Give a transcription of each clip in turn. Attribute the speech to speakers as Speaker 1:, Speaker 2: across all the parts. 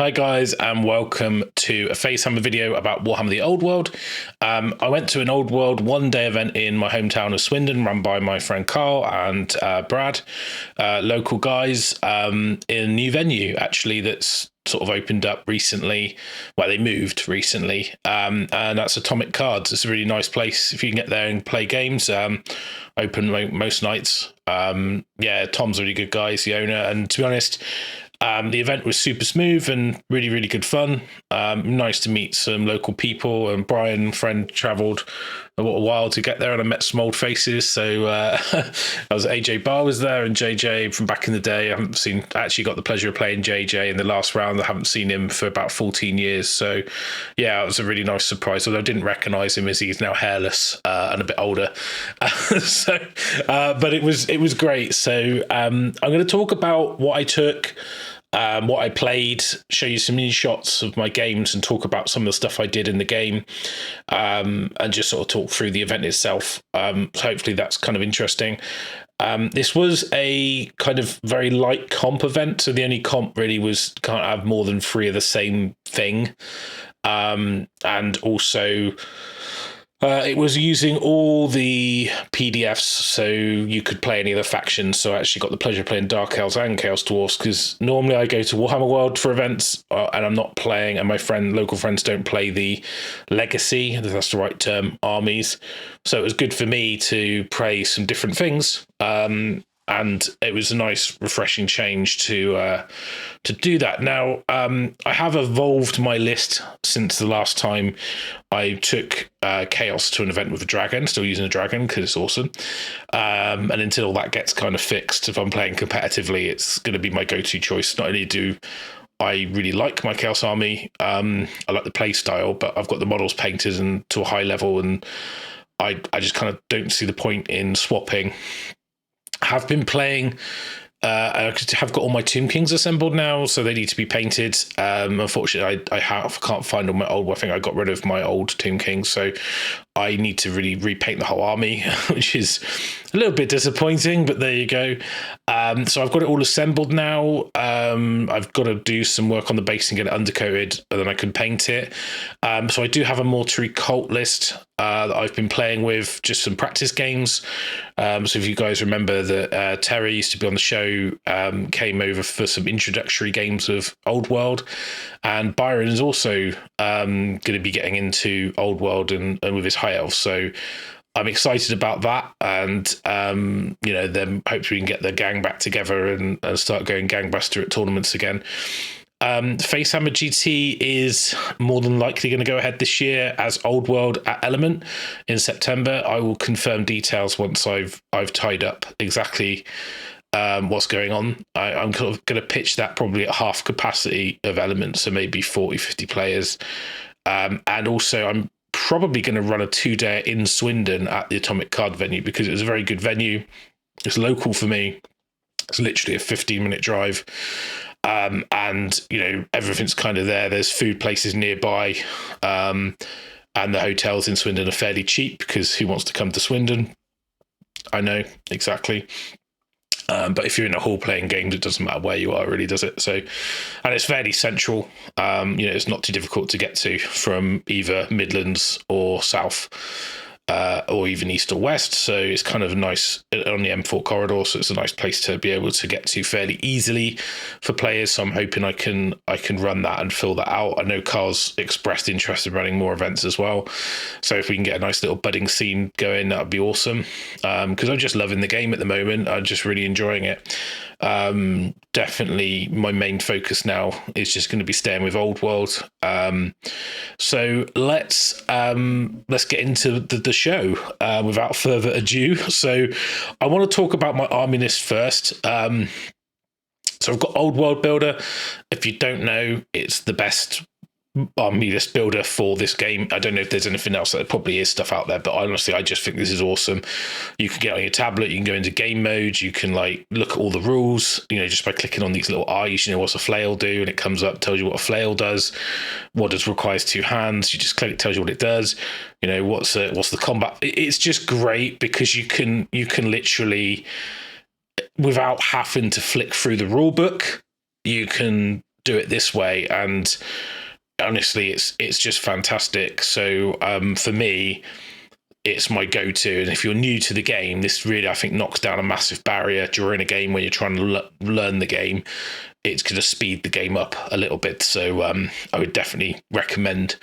Speaker 1: Hi guys, and welcome to a FaceHammer video about Warhammer the Old World. I went to an Old World one-day event in my hometown of Swindon, run by my friend Carl and Brad, local guys, in a new venue actually that's sort of opened up recently. Well, they moved recently, and that's Atomic Cards. It's a really nice place if you can get there and play games. Open most nights. Yeah, Tom's a really good guy, he's the owner, and to be honest, the event was super smooth and really, really good fun. Nice to meet some local people, and Brian, friend, travelled a while to get there, and I met some old faces. So I was AJ Barr was there, and JJ from back in the day. I actually got the pleasure of playing JJ in the last round. I haven't seen him for about 14 years. So yeah, it was a really nice surprise. Although I didn't recognise him as he's now hairless and a bit older. But it was great. So I'm going to talk about what I took. What I played, show you some mini shots of my games and talk about some of the stuff I did in the game, and just sort of talk through the event itself. So hopefully that's kind of interesting. This was a kind of very light comp event, so the only comp really was can't have more than 3 of the same thing, and also it was using all the PDFs, so you could play any of the factions. So I actually got the pleasure of playing Dark Elves and Chaos Dwarfs, because normally I go to Warhammer World for events, and I'm not playing, and my local friends don't play the Legacy, if that's the right term, armies. So it was good for me to play some different things. And it was a nice, refreshing change to do that. Now, I have evolved my list since the last time I took Chaos to an event with a dragon. Still using a dragon because it's awesome. And until that gets kind of fixed, if I'm playing competitively, it's going to be my go-to choice. Not only do I really like my Chaos army, I like the play style, but I've got the models painted and to a high level, and I just kind of don't see the point in swapping. Have been playing. I have got all my Tomb Kings assembled now, so they need to be painted. Unfortunately, I can't find all my old. I think I got rid of my old Tomb Kings, so I need to really repaint the whole army, which is a little bit disappointing, but there you go. So I've got it all assembled now. I've got to do some work on the base and get it undercoated, and then I can paint it. So I do have a mortuary cult list that I've been playing with, just some practice games. So if you guys remember that Terry used to be on the show, came over for some introductory games of Old World, and Byron is also going to be getting into Old World and with his high elves. So I'm excited about that, and then hopefully we can get the gang back together and start going gangbuster at tournaments again. FaceHammer GT is more than likely going to go ahead this year as Old World at Element in September. I will confirm details once I've tied up exactly what's going on. I'm kind of going to pitch that probably at half capacity of Element, so maybe 40-50 players, and also I'm probably going to run a 2-day in Swindon at the Atomic Card venue, because it was a very good venue. It's local for me. It's literally a 15-minute drive. And everything's kind of there. There's food places nearby, and the hotels in Swindon are fairly cheap, because who wants to come to Swindon? I know, exactly. But if you're in a hall playing games, it doesn't matter where you are, really, does it? So, and it's fairly central. It's not too difficult to get to from either Midlands or South, or even East or West. So it's kind of nice on the M4 corridor. So it's a nice place to be able to get to fairly easily for players. So I'm hoping I can run that and fill that out. I know Carl's expressed interest in running more events as well. So if we can get a nice little budding scene going, that would be awesome. Because I'm just loving the game at the moment. I'm just really enjoying it. Definitely my main focus now is just going to be staying with Old World. So let's get into the show without further ado. So I want to talk about my army list first. So I've got Old World Builder. If you don't know, it's the best army list builder for this game. I don't know if there's anything else. There probably is stuff out there, but honestly, I just think this is awesome. You can get on your tablet, you can go into game mode, you can look at all the rules, just by clicking on these little eyes. What's a flail do, and it comes up, tells you what a flail does, what does requires 2 hands. You just click, it tells you what it does. What's the combat. It's just great, because you can literally, without having to flick through the rule book, you can do it this way. And honestly, it's just fantastic. So for me, it's my go-to. And if you're new to the game, this really, I think, knocks down a massive barrier during a game when you're trying to learn the game. It's going to speed the game up a little bit. So I would definitely recommend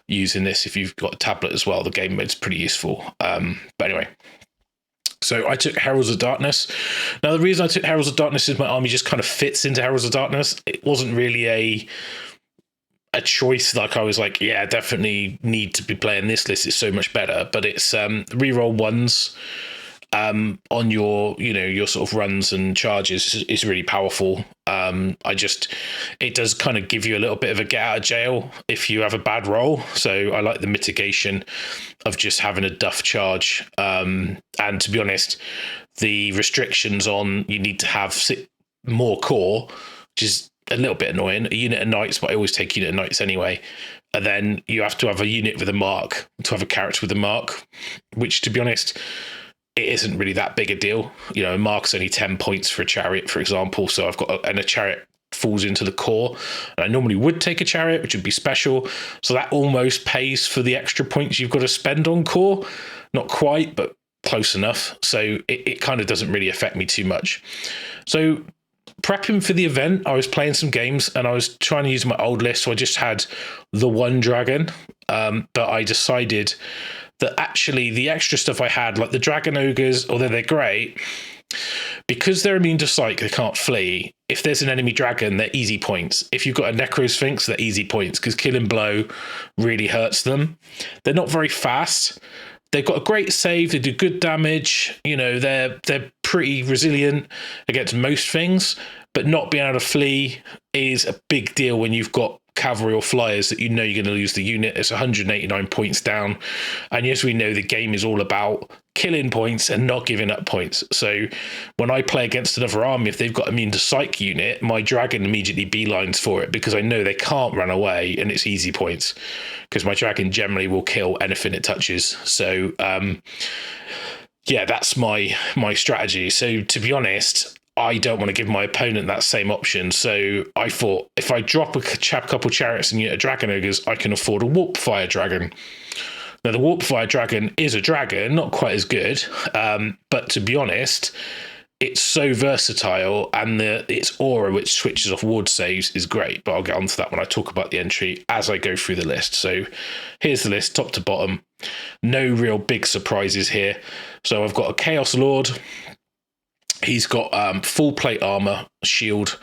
Speaker 1: using this if you've got a tablet as well. The game mode's pretty useful. But anyway, so I took Heralds of Darkness. Now, the reason I took Heralds of Darkness is my army just kind of fits into Heralds of Darkness. It wasn't really a choice. Like I was like, yeah, definitely need to be playing this list. It's so much better. But it's reroll ones on your, your sort of runs and charges is really powerful. It does kind of give you a little bit of a get out of jail if you have a bad roll. So I like the mitigation of just having a duff charge. And to be honest, the restrictions on you need to have more core, which is a little bit annoying. A unit of knights, but I always take unit of knights anyway. And then you have to have a unit with a mark to have a character with a mark, which, to be honest, it isn't really that big a deal. A mark's only 10 points for a chariot, for example. So I've got and a chariot falls into the core. And I normally would take a chariot, which would be special. So that almost pays for the extra points you've got to spend on core. Not quite, but close enough. So it kind of doesn't really affect me too much. So prepping for the event, I was playing some games and I was trying to use my old list. So I just had the one dragon, but I decided that actually the extra stuff I had, like the dragon ogres, although they're great, because they're immune to psych, they can't flee. If there's an enemy dragon, they're easy points. If you've got a necrosphinx, they're easy points because killing blow really hurts them. They're not very fast. They've got a great save. They do good damage. They're pretty resilient against most things, but not being able to flee is a big deal when you've got cavalry or flyers that you're going to lose the unit. It's 189 points down. And yes, we know the game is all about killing points and not giving up points. So when I play against another army, if they've got immune to psych unit, my dragon immediately beelines for it because I know they can't run away and it's easy points because my dragon generally will kill anything it touches. So yeah, that's my strategy. So to be honest, I don't want to give my opponent that same option. So I thought if I drop a couple chariots and a dragon ogres, I can afford a warp fire dragon. Now, the warp fire dragon is a dragon, not quite as good. But to be honest, it's so versatile and its aura, which switches off ward saves, is great. But I'll get onto that when I talk about the entry as I go through the list. So here's the list, top to bottom. No real big surprises here. So I've got a Chaos Lord. He's got full plate armor, shield,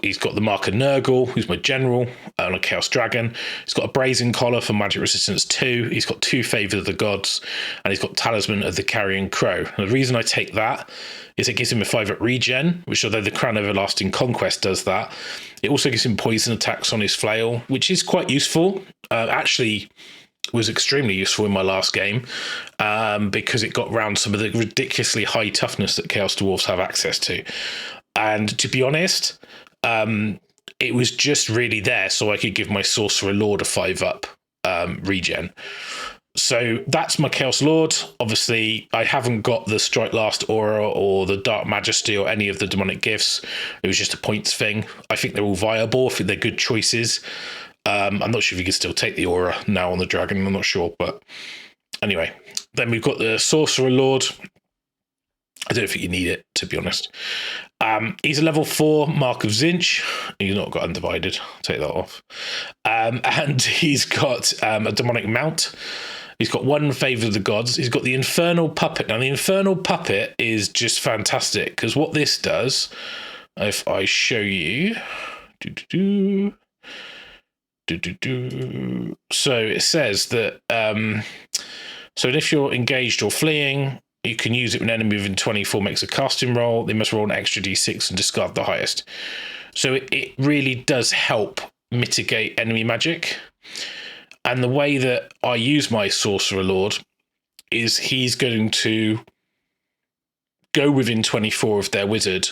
Speaker 1: he's got the mark of Nurgle, who's my general, and a Chaos Dragon. He's got a Brazen Collar for magic resistance 2. He's got 2 Favor of the Gods, and he's got Talisman of the Carrion Crow. And the reason I take that is it gives him a 5 at regen, which although the Crown Everlasting Conquest does that, it also gives him poison attacks on his flail, which is quite useful. Actually, was extremely useful in my last game because it got around some of the ridiculously high toughness that Chaos Dwarfs have access to. And to be honest, it was just really there so I could give my Sorcerer Lord a 5-up regen. So that's my Chaos Lord. Obviously, I haven't got the Strike Last Aura or the Dark Majesty or any of the demonic gifts. It was just a points thing. I think they're all viable. I think they're good choices. I'm not sure if you can still take the aura now on the dragon. I'm not sure, but anyway. Then we've got the Sorcerer Lord. I don't think you need it, to be honest. He's a level 4 Mark of Zinch. He's not got Undivided. I'll take that off. And he's got a demonic mount. He's got 1 Favor of the Gods. He's got the Infernal Puppet. Now, the Infernal Puppet is just fantastic because what this does, if I show you... So it says that so if you're engaged or fleeing, you can use it when an enemy within 24 makes a casting roll. They must roll an extra d6 and discard the highest. So it really does help mitigate enemy magic. And the way that I use my Sorcerer Lord is he's going to go within 24 of their wizard,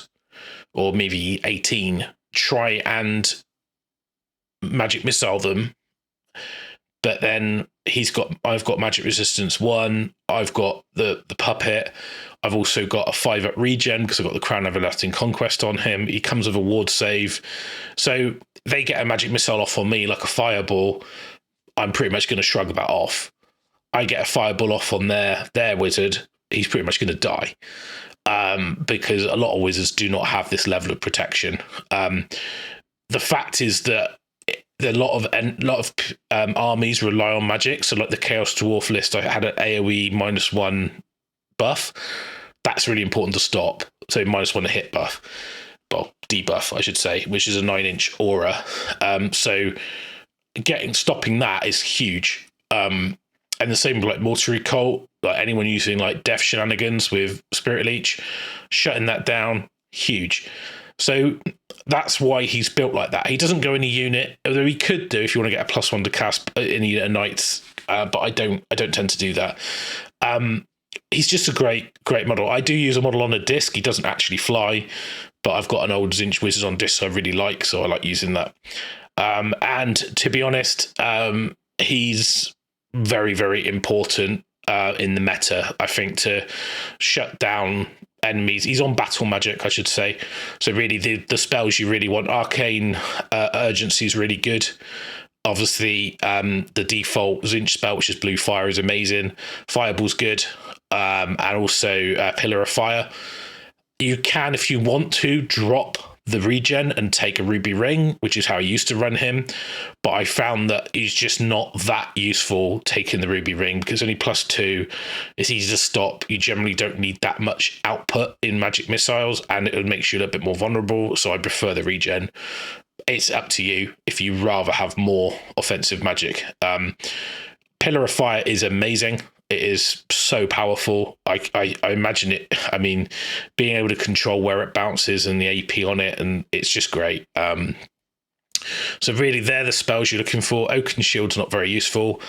Speaker 1: or maybe 18, try and magic missile them, but then I've got magic resistance 1. I've got the puppet. I've also got a 5-up regen because I've got the Crown of Everlasting Conquest on him. He comes with a ward save. So they get a magic missile off on me like a fireball. I'm pretty much going to shrug that off. I get a fireball off on their wizard. He's pretty much going to die. Because a lot of wizards do not have this level of protection. The fact is that a lot of armies rely on magic. So like the Chaos Dwarf list, I had an AoE -1 buff. That's really important to stop. So -1 hit buff, well, debuff, I should say, which is a 9-inch aura. So stopping that is huge. And the same with like Mortuary Cult, like anyone using like death shenanigans with Spirit Leech, shutting that down, huge. So that's why he's built like that. He doesn't go in a unit, although he could do if you want to get a +1 to cast in a unit of knights. But I don't tend to do that. He's just a great model. I do use a model on a disc. He doesn't actually fly, but I've got an old Zinch Wizard on disc I really like, so I like using that. And to be honest, he's very, very important in the meta, I think, to shut down enemies. He's on battle magic, I should say. So really the spells you really want, Arcane Urgency is really good. Obviously, the default Zinch spell, which is Blue Fire, is amazing. Fireball's good. And also Pillar of Fire. You can, if you want to, drop the regen and take a ruby ring, which is how I used to run him, but I found that he's just not that useful taking the ruby ring because only +2, it's easy to stop. You generally don't need that much output in magic missiles, and it makes you a little bit more vulnerable, so I prefer the regen. It's up to you if you rather have more offensive magic. Pillar of Fire is amazing. It is so powerful. I imagine it. I mean, being able to control where it bounces and the AP on it, and it's just great. So really, they're the spells you're looking for. Oaken Shield's not very useful.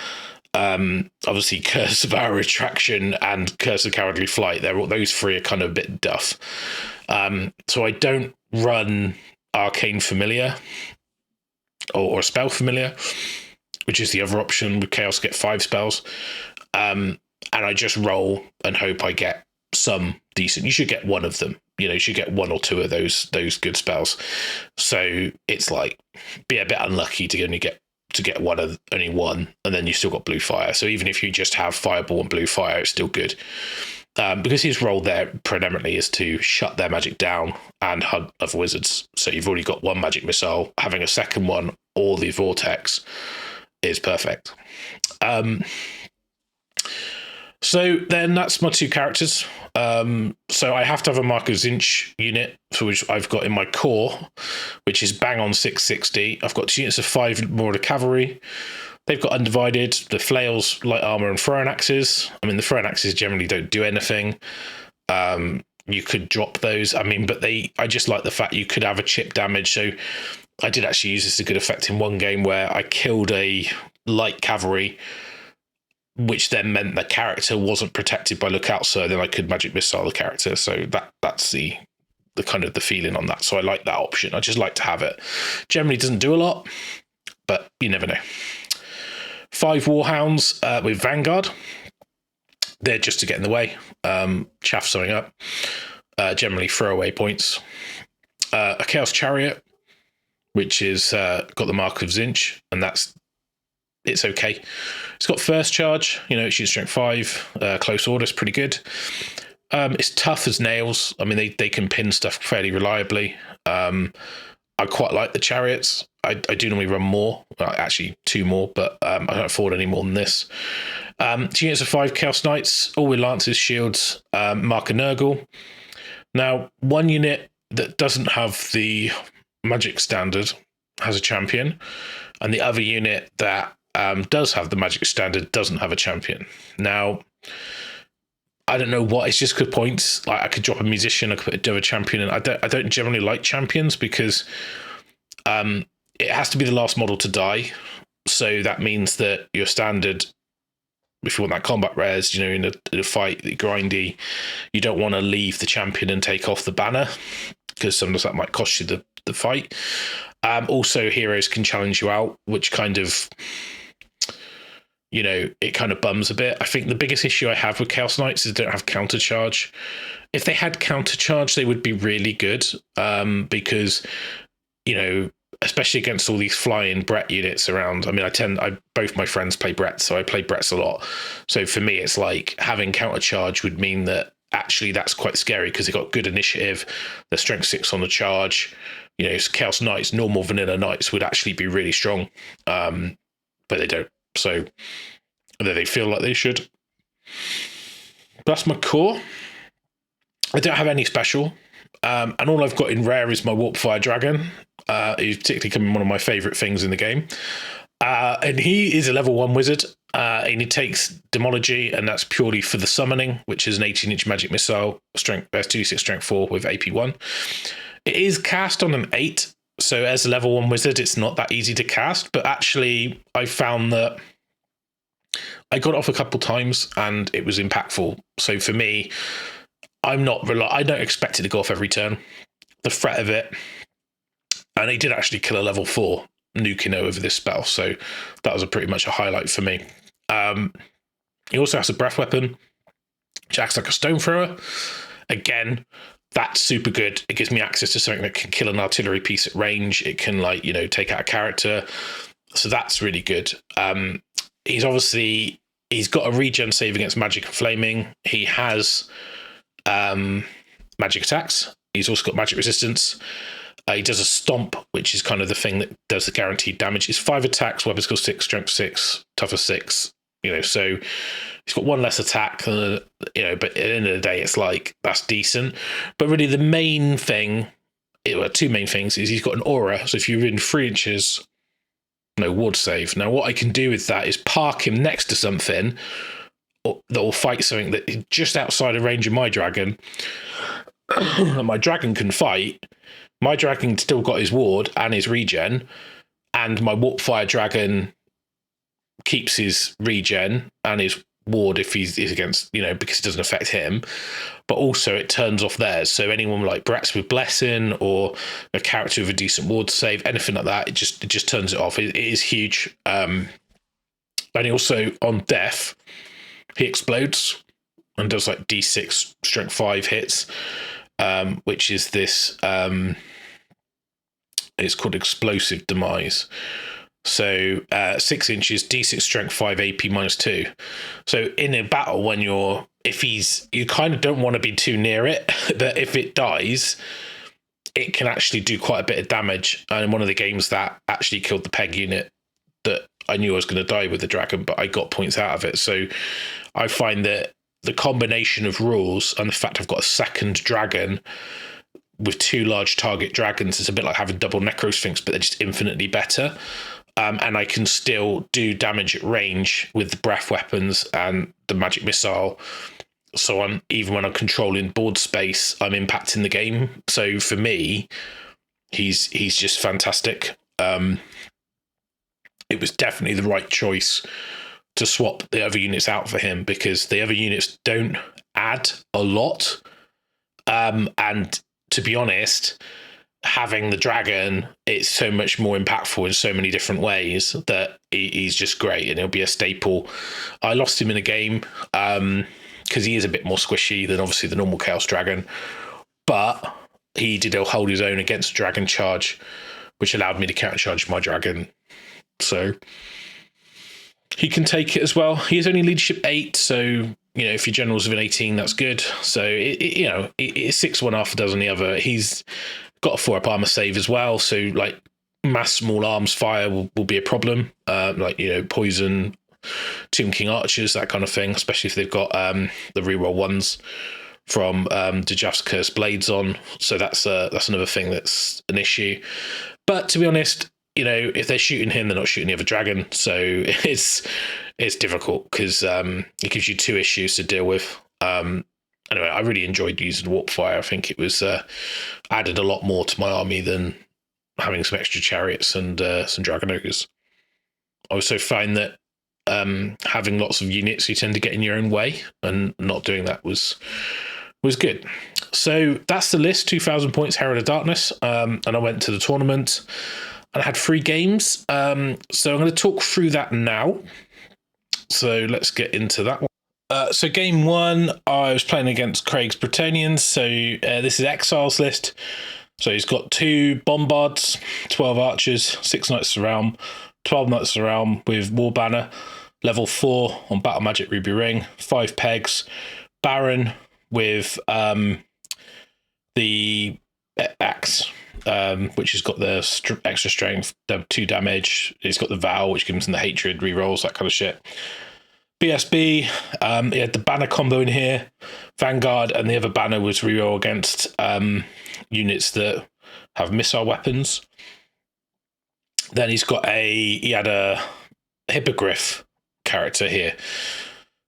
Speaker 1: Obviously, Curse of Our Retraction and Curse of Cowardly Flight. Those 3 are kind of a bit duff. So I don't run Arcane Familiar or Spell Familiar, which is the other option with Chaos get 5 spells. And I just roll and hope I get some decent. You should get one of them. You should get 1 or 2 of those good spells. So it's like be a bit unlucky to only get only one, and then you still got Blue Fire. So even if you just have Fireball and Blue Fire, it's still good. Because his role there predominantly is to shut their magic down and hunt other wizards. So you've already got 1 magic missile. Having a second one or the Vortex is perfect. So then that's my 2 characters. So I have to have a Mark of Zinch unit, for which I've got in my core, which is bang on 660. I've got 2 units of 5 Marauder Cavalry. They've got Undivided, the Flails, Light Armor, and Throwing Axes. I mean, the Throwing Axes generally don't do anything. You could drop those. I mean, but I just like the fact you could have a chip damage. So I did actually use this to good effect in one game where I killed a light cavalry, which then meant the character wasn't protected by Lookout, so then I could magic missile the character. So that's the kind of the feeling on that. So I like that option. I just like to have it. Generally doesn't do a lot, but you never know. 5 Warhounds with Vanguard. They're just to get in the way, chaff something up. Generally throwaway points. A Chaos Chariot, which is got the Mark of Zinch, and it's okay. It's got first charge, it shoots strength 5, close order is pretty good. It's tough as nails. I mean, they can pin stuff fairly reliably. I quite like the chariots. I do normally run more, actually 2 more, but I don't afford any more than this. 2 units of 5 Chaos Knights, all with lances, shields, Mark of Nurgle. Now, 1 unit that doesn't have the magic standard has a champion, and the other unit that does have the magic standard doesn't have a champion. Now, I don't know what, it's just good points. Like I could drop a musician, I could do a champion, and I don't generally like champions because it has to be the last model to die. So that means that your standard, if you want that combat res, in a fight, the grindy, you don't want to leave the champion and take off the banner because sometimes that might cost you the fight. Also, heroes can challenge you out, which kind of you know, it kind of bums a bit. I think the biggest issue I have with Chaos Knights is they don't have counter charge. If they had counter charge, they would be really good, because, you know, especially against all these flying Brett units around. I mean, both my friends play Brett, so I play Bretts a lot. So for me, it's like having counter charge would mean that actually that's quite scary because they've got good initiative. They're strength 6 on the charge. You know, Chaos Knights, normal vanilla Knights would actually be really strong, but they don't. So they feel like they should. That's my core. I don't have any special. And all I've got in rare is my Warp Fire Dragon. He's particularly becoming one of my favourite things in the game. And he is a level 1 wizard. And he takes Demology, and that's purely for the summoning, which is an 18-inch magic missile, strength 2d6 strength 4 with AP 1. It is cast on an 8, so as a level 1 wizard, it's not that easy to cast. But actually, I found that I got it off a couple times, and it was impactful. So for me, I don't expect it to go off every turn. The threat of it, and he did actually kill a level 4 Nukino over this spell, so that was pretty much a highlight for me. He also has a breath weapon, which acts like a stone thrower. Again, that's super good. It gives me access to something that can kill an artillery piece at range. It can, like, you know, take out a character. So that's really good. He's got a regen save against magic and flaming. He has magic attacks. He's also got magic resistance. He does a stomp, which is kind of the thing that does the guaranteed damage. It's 5 attacks, weapon skill 6, strength 6, tougher 6. You know, so he's got 1 less attack. You know, but at the end of the day, it's like that's decent. But really, the main thing, two main things, is he's got an aura. So if you're in 3 inches, no ward save. Now, what I can do with that is park him next to something that will fight something that is just outside of range of my dragon. And my dragon can fight. My dragon still got his ward and his regen, and my Warp Fire Dragon keeps his regen and his ward if he's against, you know, because it doesn't affect him. But also it turns off theirs. So anyone like Bretts with Blessing or a character with a decent ward save, anything like that, it just turns it off. It is huge. And he also, on death, he explodes and does like D6 strength 5 hits, which is this, it's called Explosive Demise. So 6 inches, D6 strength 5, AP -2. So in a battle, when you kind of don't want to be too near it, but if it dies, it can actually do quite a bit of damage. And in one of the games that actually killed the Peg unit that I knew I was going to die with the dragon, but I got points out of it. So I find that the combination of rules and the fact I've got a second dragon with 2 large target dragons is a bit like having double Necrosphinx, but they're just infinitely better. And I can still do damage at range with the breath weapons and the magic missile. So even when I'm controlling board space, I'm impacting the game. So for me, he's just fantastic. It was definitely the right choice to swap the other units out for him, because the other units don't add a lot. And to be honest, having the dragon, it's so much more impactful in so many different ways that he's just great, and he'll be a staple. I lost him in a game because he is a bit more squishy than obviously the normal Chaos Dragon, but he did hold his own against Dragon Charge, which allowed me to counter charge my dragon. So he can take it as well. He is only leadership 8, so you know, if your general's of an 18, that's good. So it's 6-1 half a dozen the other. He's got a 4-up armor save as well, so like mass small arms fire will be a problem, like, you know, poison, Tomb King archers, that kind of thing, especially if they've got the reroll ones from Dejav's Cursed Blades on. So that's another thing that's an issue. But to be honest, you know, if they're shooting him, they're not shooting the other dragon, so it's difficult because it gives you 2 issues to deal with. Anyway, I really enjoyed using Warp Fire. I think it was added a lot more to my army than having some extra chariots and some dragon ogres. I also find that having lots of units, you tend to get in your own way, and not doing that was good. So that's the list. 2,000 points, Herald of Darkness, and I went to the tournament and I had 3 games. So I'm going to talk through that now. So let's get into that one. So game one, I was playing against Craig's Bretonnians. So this is Exiles list. So he's got 2 Bombards, 12 Archers, 6 Knights of the Realm, 12 Knights of the Realm with War Banner, level 4 on Battle Magic Ruby Ring, 5 Pegs, Baron with the Axe, which has got the extra strength, 2 damage. He's got the Vow, which gives him the hatred, rerolls, that kind of shit. BSB, he had the banner combo in here, Vanguard, and the other banner was reroll against units that have missile weapons. Then he had a Hippogriff character here.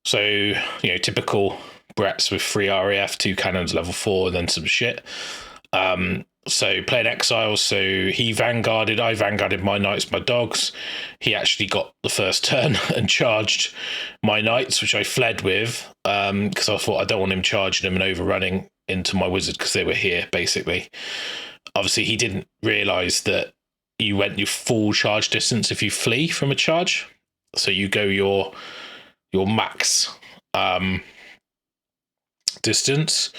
Speaker 1: So, typical Bretts with 3 RAF, 2 cannons, level 4, and then some shit. So playing Exiles, so he Vanguarded, I Vanguarded my Knights, my Dogs. He actually got the first turn and charged my Knights, which I fled with, because I thought I don't want him charging them and overrunning into my Wizard because they were here, basically. Obviously, he didn't realise that you went your full charge distance if you flee from a charge. So you go your max distance.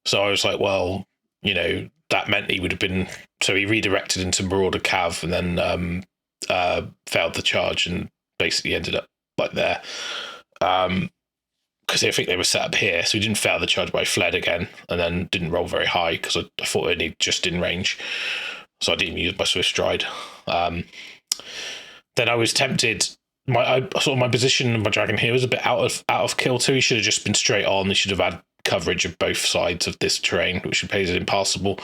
Speaker 1: So I was like, well, that meant he would have been, so he redirected into Marauder Cav and then failed the charge and basically ended up like there. Because I think they were set up here, so he didn't fail the charge, but I fled again and then didn't roll very high because I thought I only just in range. So I didn't use my Swift Stride. Then I was tempted. My position of my dragon here was a bit out of kilter. He should have just been straight on. He should have had coverage of both sides of this terrain, which would make it impassable.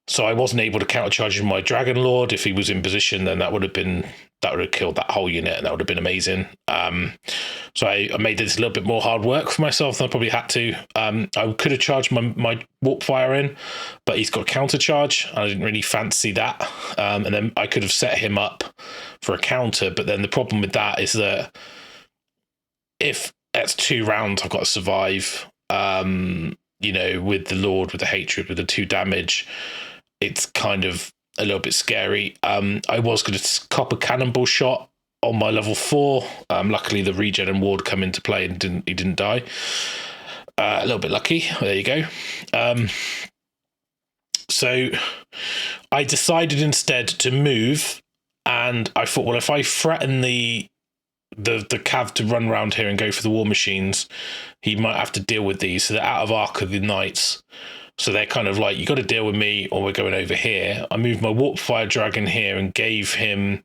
Speaker 1: So I wasn't able to countercharge my Dragon Lord. If he was in position, then that would have killed that whole unit, and that would have been amazing. So I made this a little bit more hard work for myself than I probably had to. I could have charged my Warp Fire in, but he's got a counter charge. I didn't really fancy that. And then I could have set him up for a counter, but then the problem with that is that if that's 2 rounds I've got to survive, with the Lord, with the hatred, with the 2 damage, it's kind of a little bit scary. I was going to cop a cannonball shot on my level 4. Luckily, the regen and ward come into play and he didn't die. A little bit lucky. There you go. So I decided instead to move, and I thought, well, if I threaten the Cav to run around here and go for the war machines, he might have to deal with these. So they're out of arc of the Knights. So they're kind of like, you got to deal with me or we're going over here. I moved my Warp Fire Dragon here and gave him,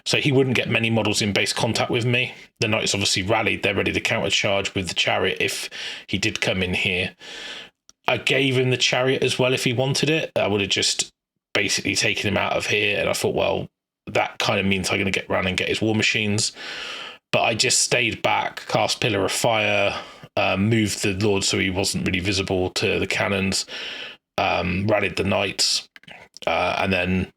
Speaker 1: so he wouldn't get many models in base contact with me. The Knights obviously rallied. They're ready to countercharge with the Chariot if he did come in here. I gave him the Chariot as well if he wanted it. I would have just basically taken him out of here. And I thought, well, that kind of means I'm going to get around and get his war machines. But I just stayed back, cast Pillar of Fire, moved the Lord so he wasn't really visible to the cannons, rallied the Knights, and then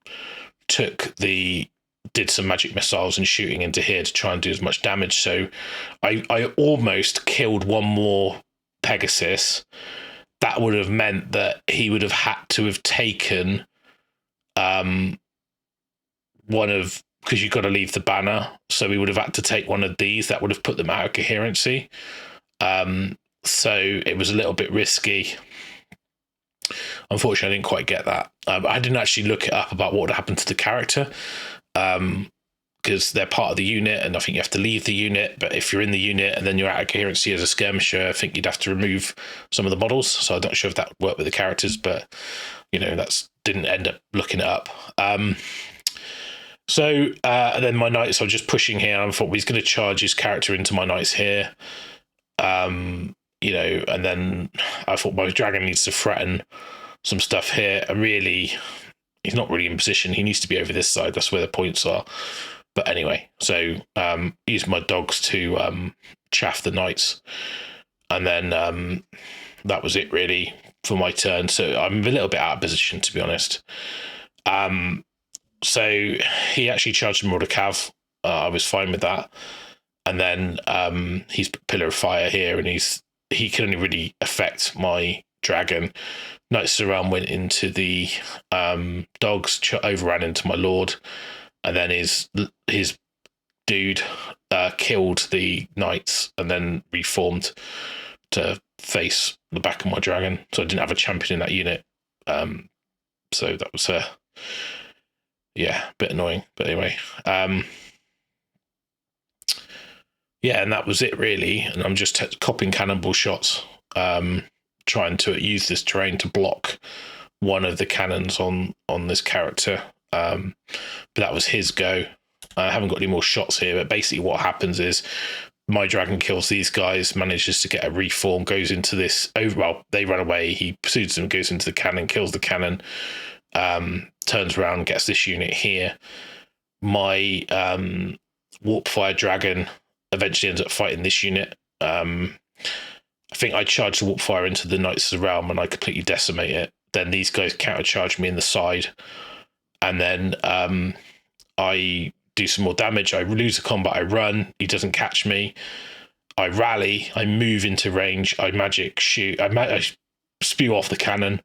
Speaker 1: did some magic missiles and shooting into here to try and do as much damage. So I almost killed one more Pegasus. That would have meant that he would have had to have taken one of, because you've got to leave the banner, so we would have had to take one of these. That would have put them out of coherency. So it was a little bit risky. Unfortunately, I didn't quite get that. I didn't actually look it up about what would happen to the character, because they're part of the unit, and I think you have to leave the unit. But if you're in the unit and then you're out of coherency as a skirmisher, I think you'd have to remove some of the models. So I'm not sure if that would work with the characters, but that's didn't end up looking it up. So and then my Knights, I was just pushing here. I thought, well, he's going to charge his character into my Knights here. And then I thought my Dragon needs to threaten some stuff here. He's not really in position. He needs to be over this side. That's where the points are. But anyway, so used my Dogs to chaff the Knights. And then that was it really for my turn. So I'm a little bit out of position, to be honest. So he actually charged Marauder Cav. I was fine with that. And then he's Pillar of Fire here, and he can only really affect my Dragon. Knights of the Realm went into the Dogs, overran into my Lord, and then his dude killed the knights and then reformed to face the back of my dragon. So I didn't have a champion in that unit. So that was a bit annoying. But anyway, and that was it really. And I'm just copying cannonball shots, trying to use this terrain to block one of the cannons on this character. But that was his go. I haven't got any more shots here, but basically what happens is my dragon kills these guys, manages to get a reform, goes into this. They run away. He pursues them, goes into the cannon, kills the cannon, turns around, gets this unit here. My Warpfire dragon eventually ends up fighting this unit. I think I charge the Warpfire into the Knights of the Realm and I completely decimate it. Then these guys countercharge me in the side, and then I do some more damage. I lose the combat. I run. He doesn't catch me. I rally. I move into range. I magic shoot. I spew off the cannon.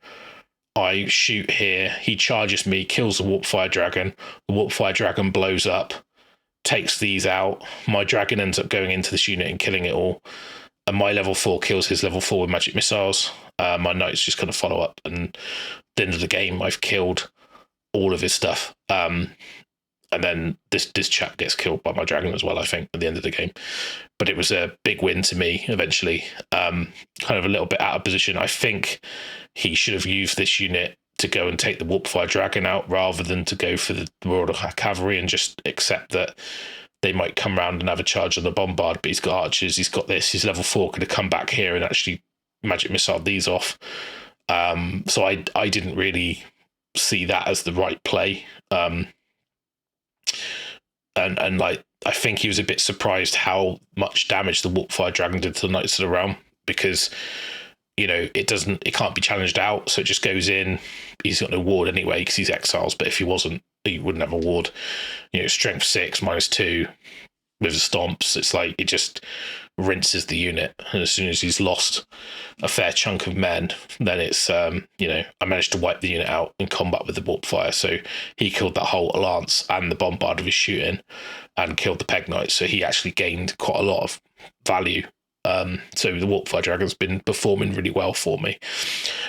Speaker 1: I shoot here. He charges me, kills the Warpfire dragon. The Warpfire dragon blows up, takes these out. My dragon ends up going into this unit and killing it all. And my level 4 kills his level 4 with magic missiles. My knights just kind of follow up. And at the end of the game, I've killed all of his stuff. And then this chap gets killed by my dragon as well, I think, at the end of the game. But it was a big win to me eventually. Kind of a little bit out of position. I think he should have used this unit to go and take the Warpfire dragon out rather than to go for the Royal Cavalry and just accept that they might come around and have a charge on the bombard. But he's got archers, he's got this, his level 4 could have come back here and actually magic missile these off. So I didn't really see that as the right play. And like, I think he was a bit surprised how much damage the Warpfire dragon did to the Knights of the Realm, because it can't be challenged out, so it just goes in. He's got no ward anyway because he's exiles, but if he wasn't, he wouldn't have a ward. Strength 6 -2 with the stomps. It's like it just rinses the unit, and as soon as he's lost a fair chunk of men, then it's I managed to wipe the unit out in combat with the Warpfire. So he killed that whole lance and the bombard of his shooting and killed the peg knights, so he actually gained quite a lot of value. So the Warpfire dragon's been performing really well for me.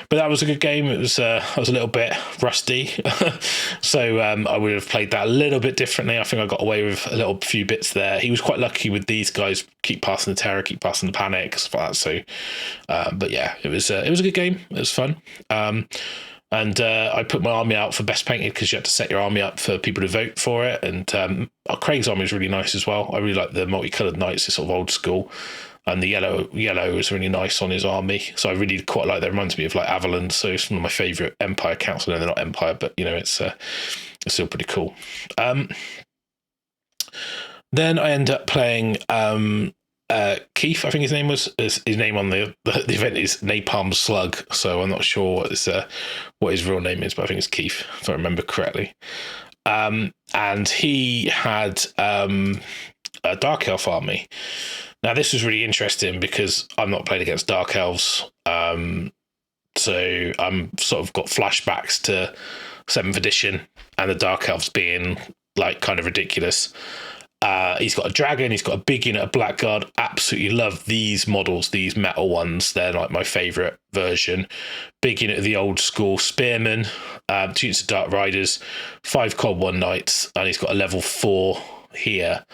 Speaker 1: But that was a good game. It was I was a little bit rusty, so I would have played that a little bit differently. I think I got away with a few bits there. He was quite lucky with these guys, keep passing the terror, keep passing the panic, stuff like that. So, but yeah, it was a good game. It was fun. And I put my army out for best painted because you had to set your army up for people to vote for it. And Craig's army is really nice as well. I really like the multicolored knights. It's sort of old school. And the yellow was really nice on his army. So I really quite like that. It reminds me of like Avalon. So it's one of my favourite Empire counts. I know they're not Empire, but it's still pretty cool. Then I end up playing Keith, I think his name was. His name on the event is Napalm Slug. So I'm not sure what his real name is, but I think it's Keith, if I remember correctly. And he had a Dark Elf army. Now, this was really interesting because I'm not playing against Dark Elves. So I'm sort of got flashbacks to 7th edition and the Dark Elves being like kind of ridiculous. He's got a dragon. He's got a big unit of Blackguard. Absolutely love these models, these metal ones. They're like my favourite version. Big unit of the old school Spearmen, 2 units of Dark Riders, 5 Cold 1 Knights, and he's got a level 4 here.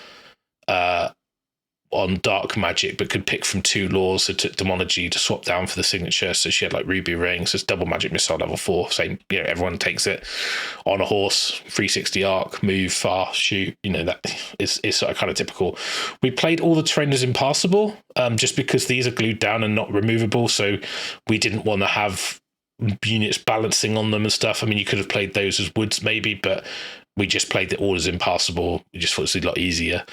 Speaker 1: On dark magic, but could pick from 2 laws. So took demonology to swap down for the signature. So she had like ruby rings. So it's double magic missile level 4. Same, everyone takes it on a horse, 360 arc, move fast, shoot. That is sort of kind of typical. We played all the terrain as impassable, just because these are glued down and not removable. So we didn't want to have units balancing on them and stuff. I mean, you could have played those as woods maybe, but we just played it all as impassable. We just thought it was a lot easier.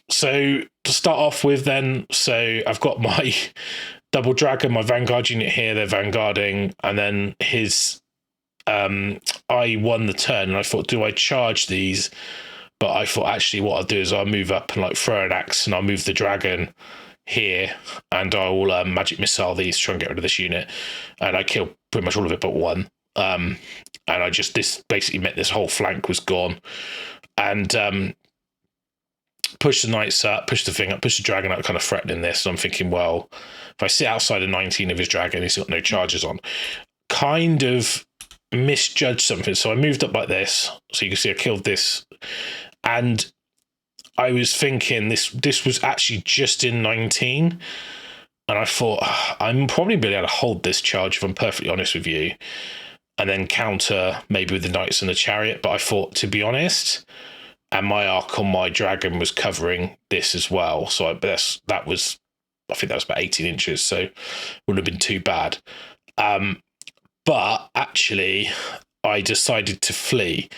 Speaker 1: So to start off with then, so I've got my double dragon, my vanguard unit here, they're vanguarding, and then I won the turn and I thought, do I charge these? But I thought actually what I'll do is I'll move up and like throw an axe and I'll move the dragon here and I'll magic missile these, try and get rid of this unit. And I killed pretty much all of it but one. And this basically meant this whole flank was gone. And push the knights up, push the thing up, push the dragon up, kind of threatening this. And I'm thinking, well, if I sit outside of 19 of his dragon, he's got no charges on. Kind of misjudged something. So I moved up like this. So you can see I killed this. And I was thinking this was actually just in 19. And I thought, I'm probably be able to hold this charge, if I'm perfectly honest with you, and then counter maybe with the knights and the chariot. But I thought, to be honest, and my arc on my dragon was covering this as well. So I think that was about 18 inches. So it wouldn't have been too bad. But actually, I decided to flee.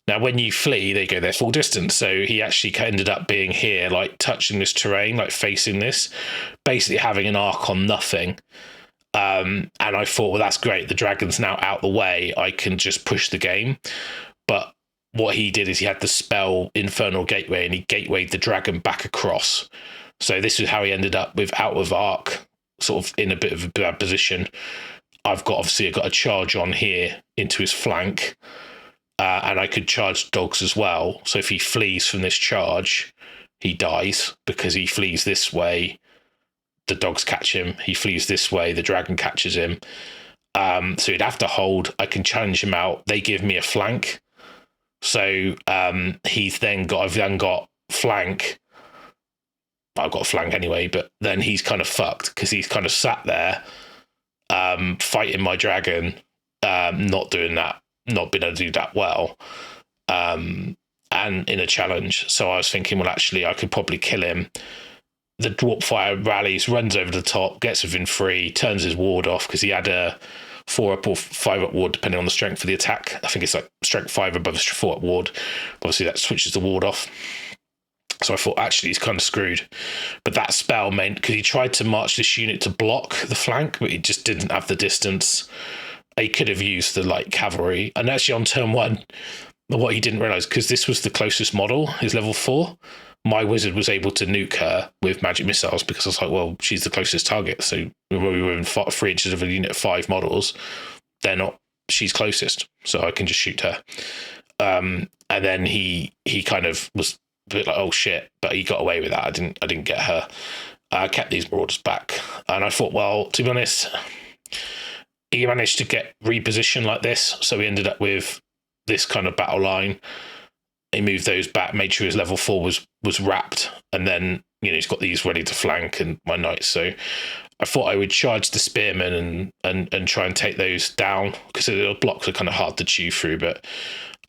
Speaker 1: Now, when you flee, they go their full distance. So he actually ended up being here, like touching this terrain, like facing this, basically having an arc on nothing. And I thought, well, that's great. The dragon's now out the way. I can just push the game. But what he did is he had the spell Infernal Gateway, and he gatewayed the dragon back across. So this is how he ended up with out of arc, sort of in a bit of a bad position. I've got a charge on here into his flank. And I could charge dogs as well. So if he flees from this charge, he dies, because he flees this way, the dogs catch him. He flees this way, the dragon catches him. So he'd have to hold. I can challenge him out. They give me a flank. So I've then got flank. I've got a flank anyway, but then he's kind of fucked, because he's kind of sat there fighting my dragon, not doing that. Not been able to do that well, and in a challenge. So I was thinking, well, actually, I could probably kill him. The Dwarf Fire rallies, runs over the top, gets within 3, turns his ward off, because he had a 4-up or 5-up ward, depending on the strength of the attack. I think it's like strength 5 above a 4-up ward. Obviously, that switches the ward off. So I thought, actually, he's kind of screwed. But that spell meant, because he tried to march this unit to block the flank, but he just didn't have the distance. He could have used the light cavalry. And actually on turn 1, what he didn't realise, because this was the closest model, is level 4, my wizard was able to nuke her with magic missiles, because I was like, well, she's the closest target. So when we were in 3 inches of a unit of 5 models, she's closest. So I can just shoot her. And then he kind of was a bit like, oh shit, but he got away with that. I didn't get her. I kept these marauders back. And I thought, well, to be honest, he managed to get repositioned like this, so he ended up with this kind of battle line. He moved those back, made sure his level 4 was wrapped, and then he's got these ready to flank and my knights. So I thought I would charge the spearmen and try and take those down, because the blocks are kind of hard to chew through. But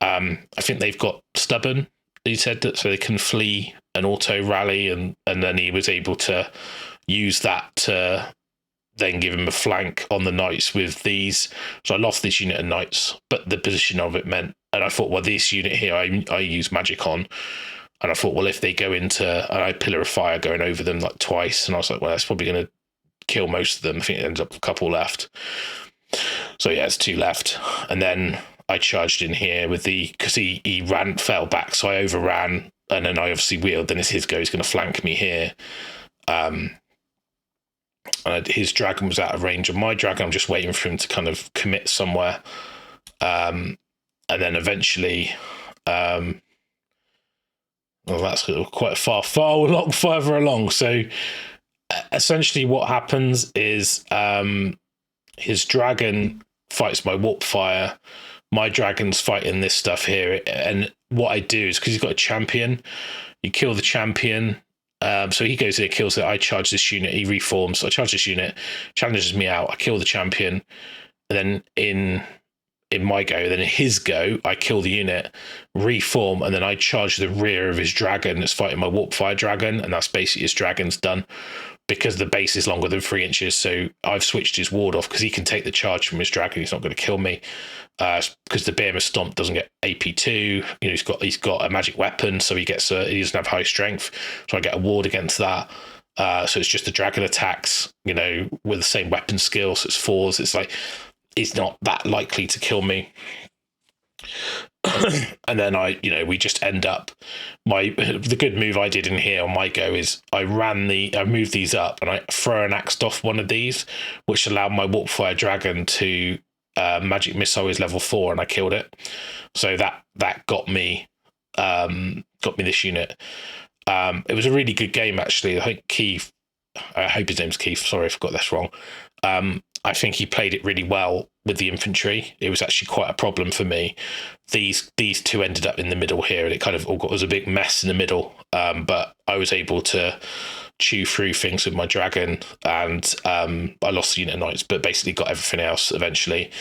Speaker 1: I think they've got stubborn. He said that, so they can flee and auto rally, and then he was able to use that to then give him a flank on the knights with these. So I lost this unit of knights, but the position of it meant, and I thought, well, this unit here I use magic on, and I thought, well, if they go into, and I pillar of fire going over them like twice, and I was like, well, that's probably going to kill most of them. I think it ends up a couple left. So yeah, it's 2 left. And then I charged in here with because he fell back, so I overran, and then I obviously wheeled, then it's his go, he's going to flank me here. His dragon was out of range of my dragon. I'm just waiting for him to kind of commit somewhere. And then eventually, well, that's quite further along. So essentially what happens is his dragon fights my warp fire. My dragon's fighting this stuff here. And what I do is, because he's got a champion, you kill the champion. So he goes there, kills it. I charge this unit. He reforms. I charge this unit, challenges me out. I kill the champion, and then in my go, then in his go, I kill the unit, reform, and then I charge the rear of his dragon that's fighting my warp fire dragon, and that's basically his dragon's done, because the base is longer than 3 inches. So I've switched his ward off, because he can take the charge from his dragon. He's not going to kill me, because the Behemoth Stomp doesn't get AP2. He's got a magic weapon, so he doesn't have high strength. So I get a ward against that. So it's just the dragon attacks, with the same weapon skill. So it's 4s. It's like, it's not that likely to kill me. And then we just end up, the good move I did in here on my go is I moved these up, and I throw an axe off one of these, which allowed my Warpfire Dragon to magic missile is level 4, and I killed it. So that got me this unit. It was a really good game, actually. I think Keith, I hope his name's Keith, sorry if I got this wrong. I think he played it really well with the infantry. It was actually quite a problem for me. These two ended up in the middle here, and it kind of all was a big mess in the middle. But I was able to chew through things with my dragon, and I lost the unit of knights, but basically got everything else eventually.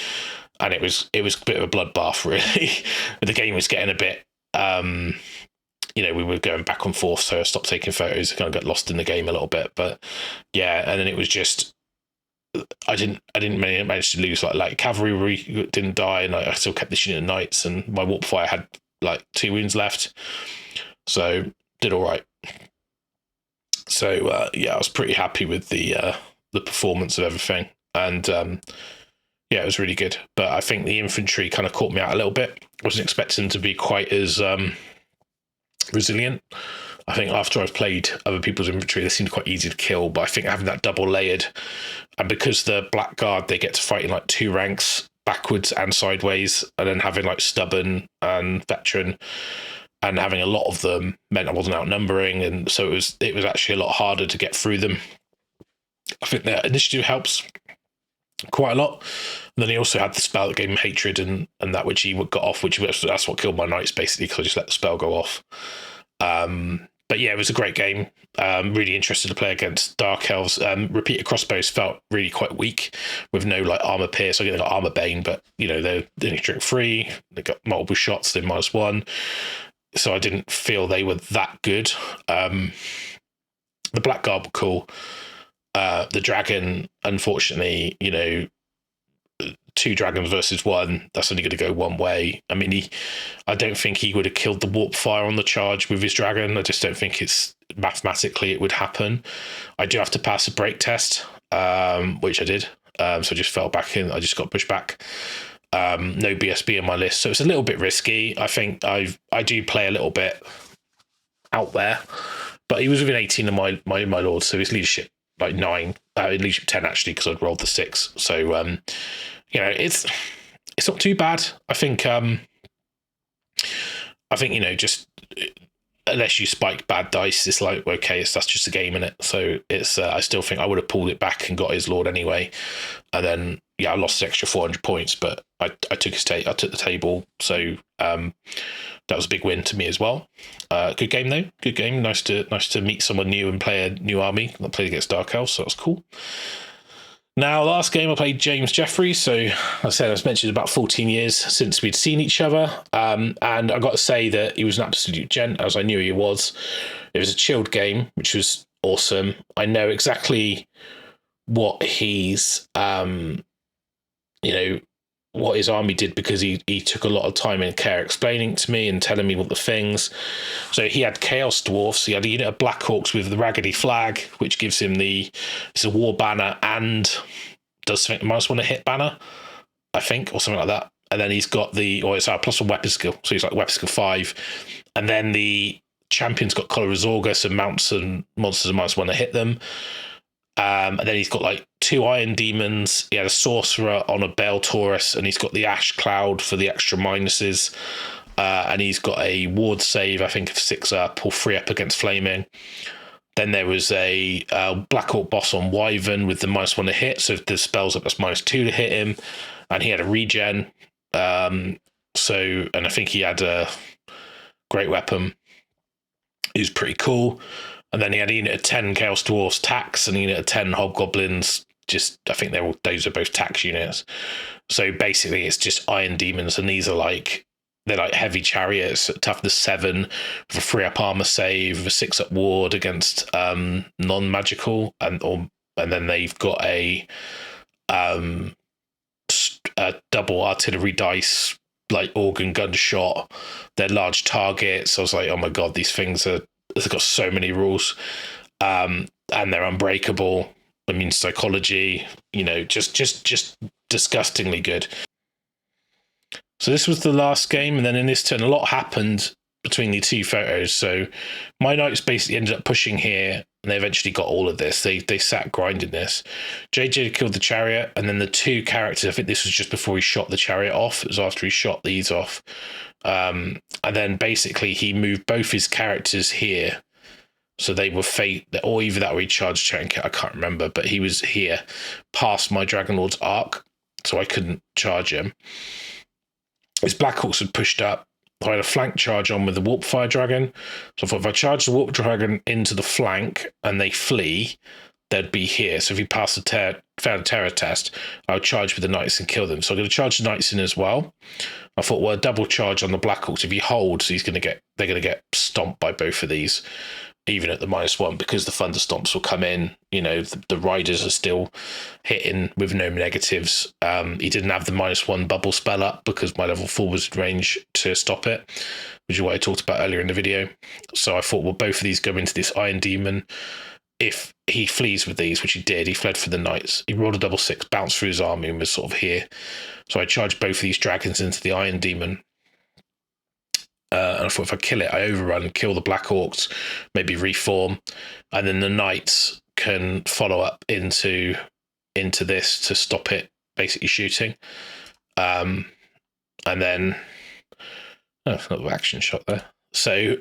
Speaker 1: And it was a bit of a bloodbath, really. The game was getting a bit, we were going back and forth, so I stopped taking photos. I kind of got lost in the game a little bit, but yeah. And then it was just, I didn't manage to lose like cavalry didn't die, and I still kept this unit of knights, and my warp fire had like 2 wounds left, so did all right. So I was pretty happy with the performance of everything, and it was really good. But I think the infantry kind of caught me out a little bit. I wasn't expecting them to be quite as resilient. I think after I've played other people's infantry, they seemed quite easy to kill, but I think having that double layered, and because the Blackguard, they get to fight in like 2 ranks, backwards and sideways, and then having like stubborn and veteran, and having a lot of them meant I wasn't outnumbering, and so it was actually a lot harder to get through them. I think their initiative helps quite a lot. And then he also had the spell that gave him hatred and that, which he got off, that's what killed my knights basically, because I just let the spell go off. But yeah, it was a great game. Really interested to play against Dark Elves. Repeater crossbows felt really quite weak with no like armor pierce. I get they got armor bane, but they only drink 3. They got multiple shots, they're -1. So I didn't feel they were that good. The Blackguard were cool. The dragon, unfortunately, 2 dragons versus 1, that's only going to go one way. I mean, I don't think he would have killed the warp fire on the charge with his dragon. I just don't think it's mathematically it would happen. I do have to pass a break test, which I did. So I just fell back in. I just got pushed back. No BSB on my list, so it's a little bit risky. I think I do play a little bit out there, but he was within 18 of my lord, so his leadership like 9, leadership 10 actually, because I'd rolled the 6. So it's not too bad. I think just unless you spike bad dice, it's like okay, that's just a game in it. So it's I still think I would have pulled it back and got his lord anyway, and then I lost an extra 400 points, but I took the table, so that was a big win to me as well. Good game though, good game. Nice to meet someone new and play a new army. I played against Dark Elves, so that was cool. Now, last game I played James Jeffries. So I said, as mentioned, about 14 years since we'd seen each other. And I got to say that he was an absolute gent, as I knew he was. It was a chilled game, which was awesome. I know exactly what he's, what his army did, because he took a lot of time and care explaining it to me and telling me what the things. So he had Chaos Dwarfs. He had a unit of Black Hawks with the Raggedy Flag, which gives him it's a war banner and does something -1 a hit banner, I think, or something like that. And then he's got it's a +1 weapon skill, so he's like weapon skill 5. And then the champion's got Collar Resorga, so mounts and monsters are -1 to hit them. And then he's got like 2 Iron Demons. He had a Sorcerer on a Bale Taurus, and he's got the Ash Cloud for the extra minuses. And he's got a ward save, I think, of 6 up or 3 up against Flaming. Then there was a Black Hawk boss on Wyvern with the -1 to hit. So if the spell's up, that's -2 to hit him. And he had a regen. And I think he had a great weapon. He was pretty cool. And then he had a unit of 10 Chaos Dwarfs tax and a unit of 10 Hobgoblins. I think those are both tax units. So basically it's just Iron Demons, and these are they're like heavy chariots, toughness 7 with a 3 up armor save, with a 6 up ward against non-magical, and then they've got a double artillery dice, like organ gunshot. They're large targets. I was like, oh my god, these things they've got so many rules, and they're unbreakable. I mean, psychology, just disgustingly good. So this was the last game, and then in this turn, a lot happened between the 2 photos. So my knights basically ended up pushing here, and they eventually got all of this. They sat grinding this. JJ killed the chariot, and then the 2 characters, I think this was just before he shot the chariot off. It was after he shot these off. And then basically he moved both his characters here, So they were or either that or he charged Chenka, I can't remember, but he was here past my Dragon Lord's arc, so I couldn't charge him. His Black Hawks had pushed up. I had a flank charge on with the Warp Fire Dragon. So I thought if I charge the Warp Dragon into the flank and they flee, they'd be here. So if he passed the failed terror test, I would charge with the Knights and kill them. So I'm going to charge the Knights in as well. I thought, well, a double charge on the Black Hawks. If he holds, they're going to get stomped by both of these, even at the -1, because the Thunderstomps will come in. You know, the Riders are still hitting with no negatives. He didn't have the -1 bubble spell up because my level 4 was in range to stop it, which is what I talked about earlier in the video. So I thought, well, both of these go into this Iron Demon. If he flees with these, which he did, he fled for the Knights. He rolled a 6, bounced through his army, and was sort of here. So I charged both of these dragons into the Iron Demon. And I thought if I kill it, I overrun, kill the Black Hawks, maybe reform, and then the Knights can follow up into this to stop it basically shooting. And then another action shot there. So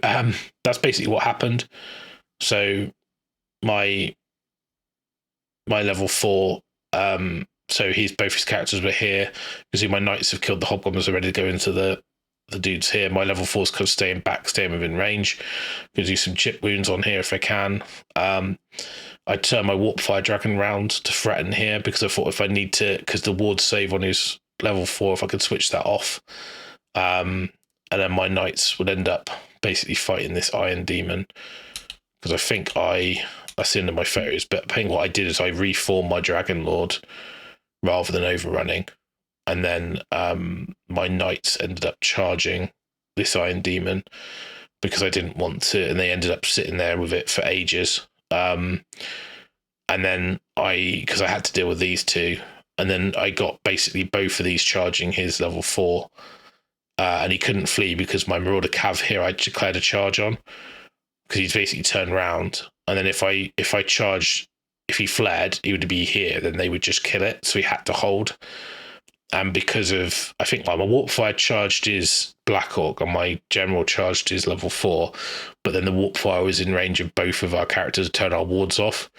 Speaker 1: that's basically what happened. So my level 4, so both his characters were here. You can see my Knights have killed the Hobgoblins, are ready to go into the dudes here. My level 4's kind of staying within range. Gonna do some chip wounds on here if I can. I turn my Warp Fire Dragon round to threaten here because I thought if I need to, because the ward save on his level 4, if I could switch that off, and then my Knights would end up basically fighting this Iron Demon. Because I think I see into my photos, but I think what I did is I reformed my Dragon Lord rather than overrunning. And then my Knights ended up charging this Iron Demon because I didn't want to, and they ended up sitting there with it for ages. And then because I had to deal with these two, and then I got basically both of these charging his level 4, and he couldn't flee because my Marauder Cav here I declared a charge on, because he's basically turned around, and then if I charged, if he fled, he would be here, then they would just kill it, so he had to hold. And because of, I think my Warp Fire charged his Black Hawk and my General charged his level 4, but then the Warp Fire was in range of both of our characters to turn our wards off.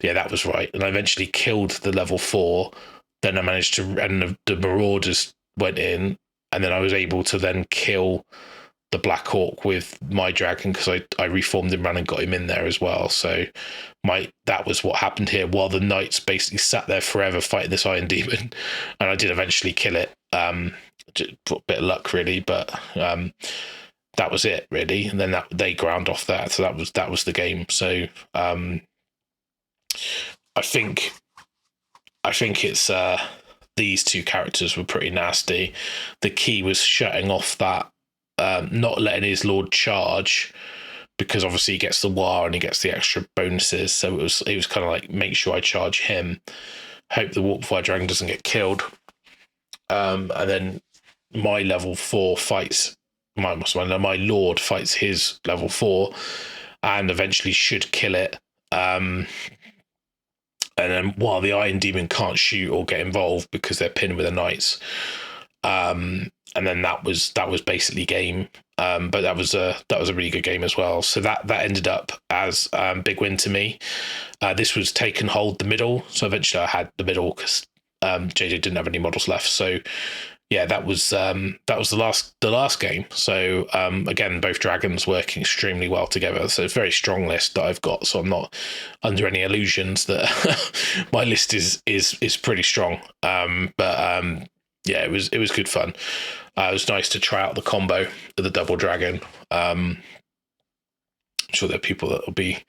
Speaker 1: Yeah, that was right. And I eventually killed the level 4. Then I managed to, and the Marauders went in, and then I was able to then kill the Black Hawk with my dragon because I reformed him around and got him in there as well. So that was what happened here, while the Knights basically sat there forever fighting this Iron Demon, and I did eventually kill it. Just a bit of luck really, but that was it really. And then they ground off that, so that was the game. So I think it's these two characters were pretty nasty. The key was shutting off that, not letting his Lord charge, because obviously he gets the war and he gets the extra bonuses. So it was kind of like, make sure I charge him, hope the Warp Fire Dragon doesn't get killed, and then my level 4 fights my Lord fights his level 4 and eventually should kill it. And then while the Iron Demon can't shoot or get involved because they're pinned with the Knights, and then that was basically game. But that was a really good game as well. So that ended up as big win to me. This was take and hold the middle. So eventually I had the middle because JJ didn't have any models left. So yeah, that was the last game. So again, both dragons working extremely well together. So it's a very strong list that I've got. So I'm not under any illusions that my list is pretty strong. Yeah, it was good fun. It was nice to try out the combo of the double dragon. I'm sure there are people that will be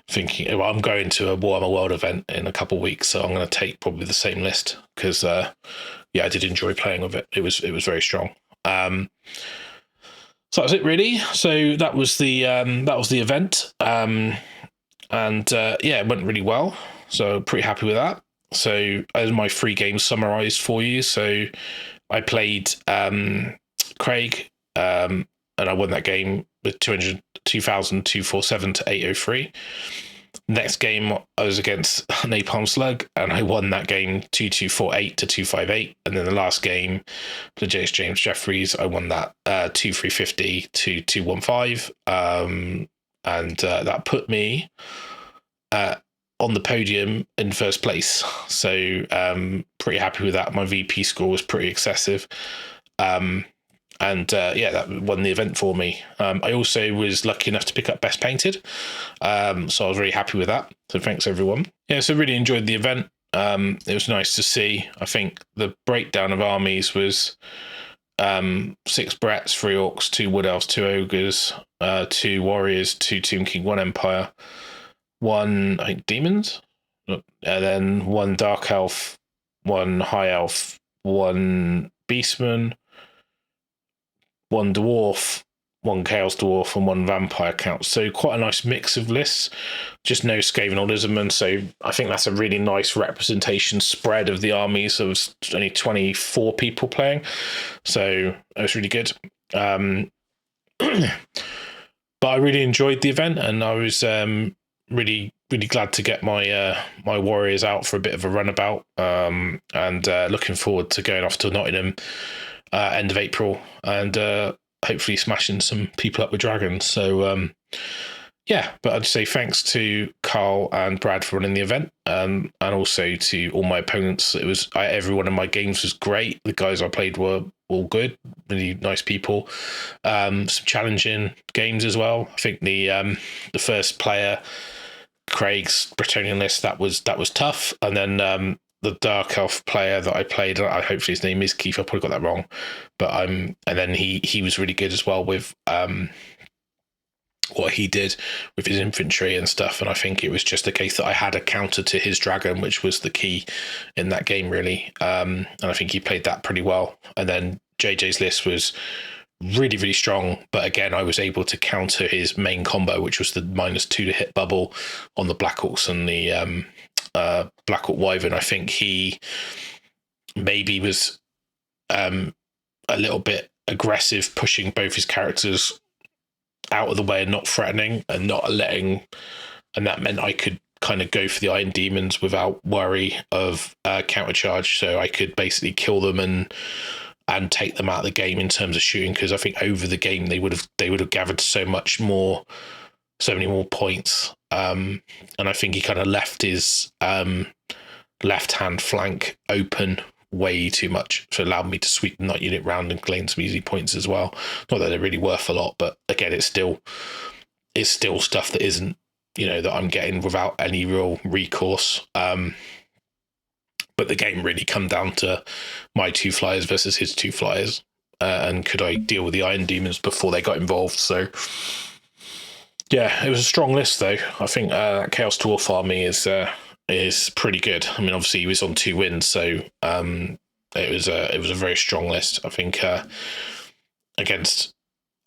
Speaker 1: thinking, well, I'm going to a Warhammer World event in a couple of weeks, so I'm going to take probably the same list because, yeah, I did enjoy playing with it. It was very strong. So that was it, really. So that was the event, and yeah, it went really well. So pretty happy with that. So as my 3 games summarized for you, so I played Craig, and I won that game with 2,247 to 803. Next game I was against Napalm Slug, and I won that game 2,248 to 258. And then the last game, the James Jeffries, I won that 2,350 to 215. and that put me on the podium in first place. So pretty happy with that. My VP score was pretty excessive. Yeah, that won the event for me. I also was lucky enough to pick up Best Painted, so I was very happy with that. So thanks everyone. Yeah, so really enjoyed the event. It was nice to see. I think the breakdown of armies was 6 Brets, 3 Orcs, 2 Wood Elves, 2 Ogres, 2 Warriors, 2 Tomb King, 1 Empire, 1 I think Demons, and then 1 Dark Elf, 1 High Elf, 1 Beastman, 1 Dwarf, 1 Chaos Dwarf, and 1 Vampire Count. So quite a nice mix of lists, just no Skaven or Lizardman. So I think that's a really nice representation spread of the armies. There was only 24 people playing, so that was really good. But I really enjoyed the event, and I was really glad to get my my Warriors out for a bit of a runabout, and looking forward to going off to Nottingham end of April, and hopefully smashing some people up with dragons. So yeah, but I'd say thanks to Carl and Brad for running the event, and also to all my opponents. It was every one of my games was great. The guys I played were all good, really nice people. Some challenging games as well. I think the first player, Craig's Bretonnian list, that was tough, and then the Dark Elf player that I played, hopefully his name is Keith, I probably got that wrong, but and then he was really good as well with what he did with his infantry and stuff, and I think it was just a case that I had a counter to his dragon, which was the key in that game really, and I think he played that pretty well. And then JJ's list was really strong, but again I was able to counter his main combo, which was the -2 to hit bubble on the Black Orcs and the Black Orc Wyvern. I think he maybe was a little bit aggressive, pushing both his characters out of the way and not threatening and not letting, and that meant I could kind of go for the Iron Demons without worry of counter charge, so I could basically kill them and take them out of the game in terms of shooting, because I think over the game they would have gathered so many more points, and I think he kind of left his left hand flank open way too much, so it allowed me to sweep the knight unit round and gain some easy points as well. Not that they're really worth a lot, but again it's still stuff that isn't, that I'm getting without any real recourse. But the game really come down to my 2 flyers versus his 2 flyers, and could I deal with the Iron Demons before they got involved. So yeah, it was a strong list though. I think Chaos Dwarf army is pretty good. I mean, obviously he was on 2 wins, so it was a very strong list. I think against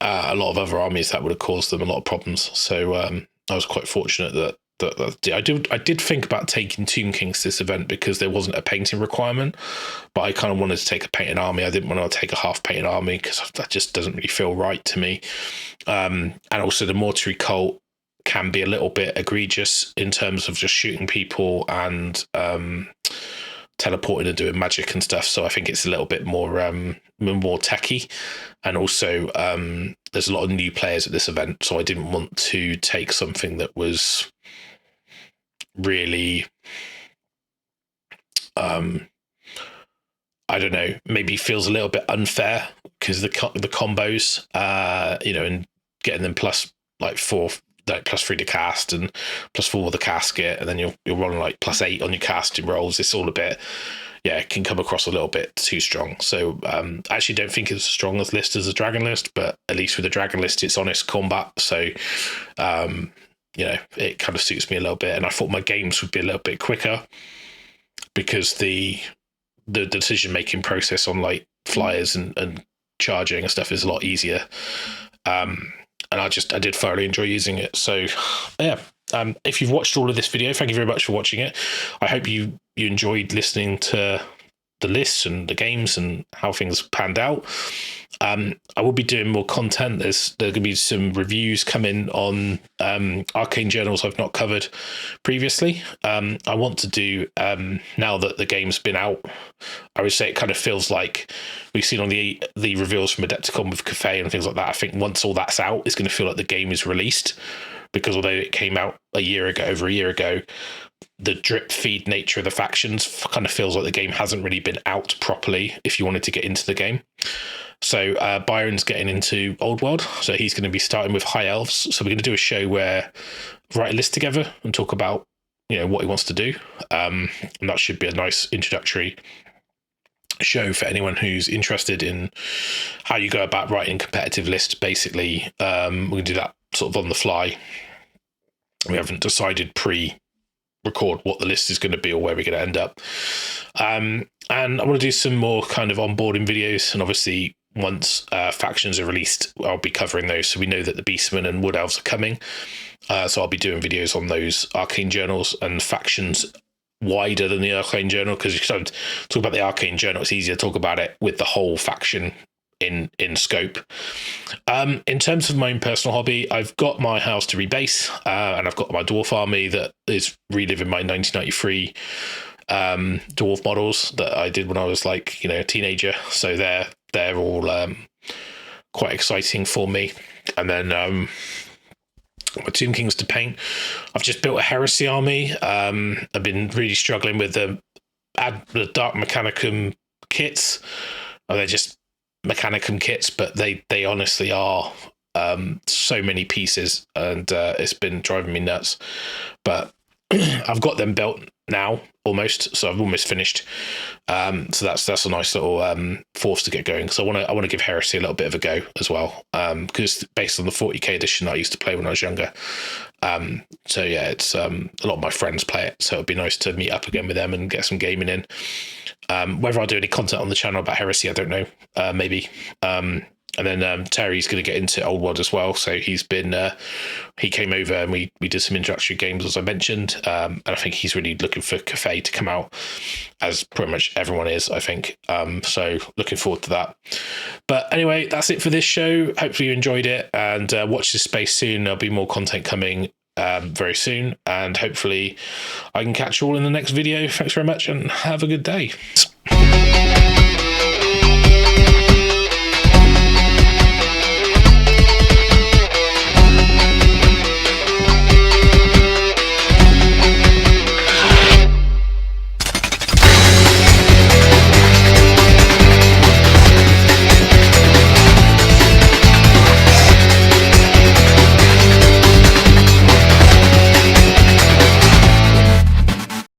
Speaker 1: a lot of other armies that would have caused them a lot of problems. So I was quite fortunate that I did think about taking Tomb Kings to this event because there wasn't a painting requirement, but I kind of wanted to take a painted army. I didn't want to take a half painted army because that just doesn't really feel right to me. And also the mortuary cult can be a little bit egregious in terms of just shooting people and teleporting and doing magic and stuff. So I think it's a little bit more techie, and also there's a lot of new players at this event, so I didn't want to take something that was really I don't know, maybe feels a little bit unfair because the combos and getting them plus like 4, like +3 to cast and +4 with the casket, and then you're rolling like +8 on your casting rolls. It's all a bit, it can come across a little bit too strong. So I actually don't think it's as strong as list as a dragon list, but at least with the dragon list it's honest combat, so it kind of suits me a little bit. And I thought my games would be a little bit quicker because the decision making process on like flyers and charging and stuff is a lot easier. And I did thoroughly enjoy using it. So yeah, if you've watched all of this video, thank you very much for watching it. I hope you enjoyed listening to the lists and the games and how things panned out. I will be doing more content. There's going to be some reviews coming on arcane journals I've not covered previously. I want to do, now that the game's been out, I would say it kind of feels like we've seen on the reveals from Adepticon with Cafe and things like that. I think once all that's out, it's going to feel like the game is released because although it came out over a year ago, the drip feed nature of the factions kind of feels like the game hasn't really been out properly if you wanted to get into the game. So Byron's getting into Old World, so he's going to be starting with High Elves. So we're going to do a show where write a list together and talk about, you know, what he wants to do, and that should be a nice introductory show for anyone who's interested in how you go about writing competitive lists. Basically, we're going to do that sort of on the fly. We haven't decided pre-record what the list is going to be or where we're going to end up. And I want to do some more kind of onboarding videos, and obviously once factions are released, I'll be covering those. So we know that the Beastmen and Wood Elves are coming. So I'll be doing videos on those Arcane Journals and factions wider than the Arcane Journal, because you can talk about the Arcane Journal, it's easier to talk about it with the whole faction in scope. In terms of my own personal hobby, I've got my house to rebase, and I've got my dwarf army that is reliving my 1993 dwarf models that I did when I was, like, you know, a teenager. So they're all quite exciting for me. And then my Tomb Kings to paint. I've just built a Heresy army. I've been really struggling with the Dark Mechanicum kits. They're just Mechanicum kits, but they honestly are so many pieces, and it's been driving me nuts. But I've got them built now almost, so I've almost finished. So that's a nice little force to get going, because I want to give Heresy a little bit of a go as well, because based on the 40k edition I used to play when I was younger. So yeah, it's a lot of my friends play it, so it'd be nice to meet up again with them and get some gaming in. Whether I'll do any content on the channel about Heresy, I don't know. Maybe. And then Terry's going to get into Old World as well. So he came over and we did some introductory games, as I mentioned. And I think he's really looking for Cafe to come out, as pretty much everyone is, I think. So looking forward to that. But anyway, that's it for this show. Hopefully you enjoyed it, and watch this space soon. There'll be more content coming very soon, and hopefully I can catch you all in the next video. Thanks very much and have a good day.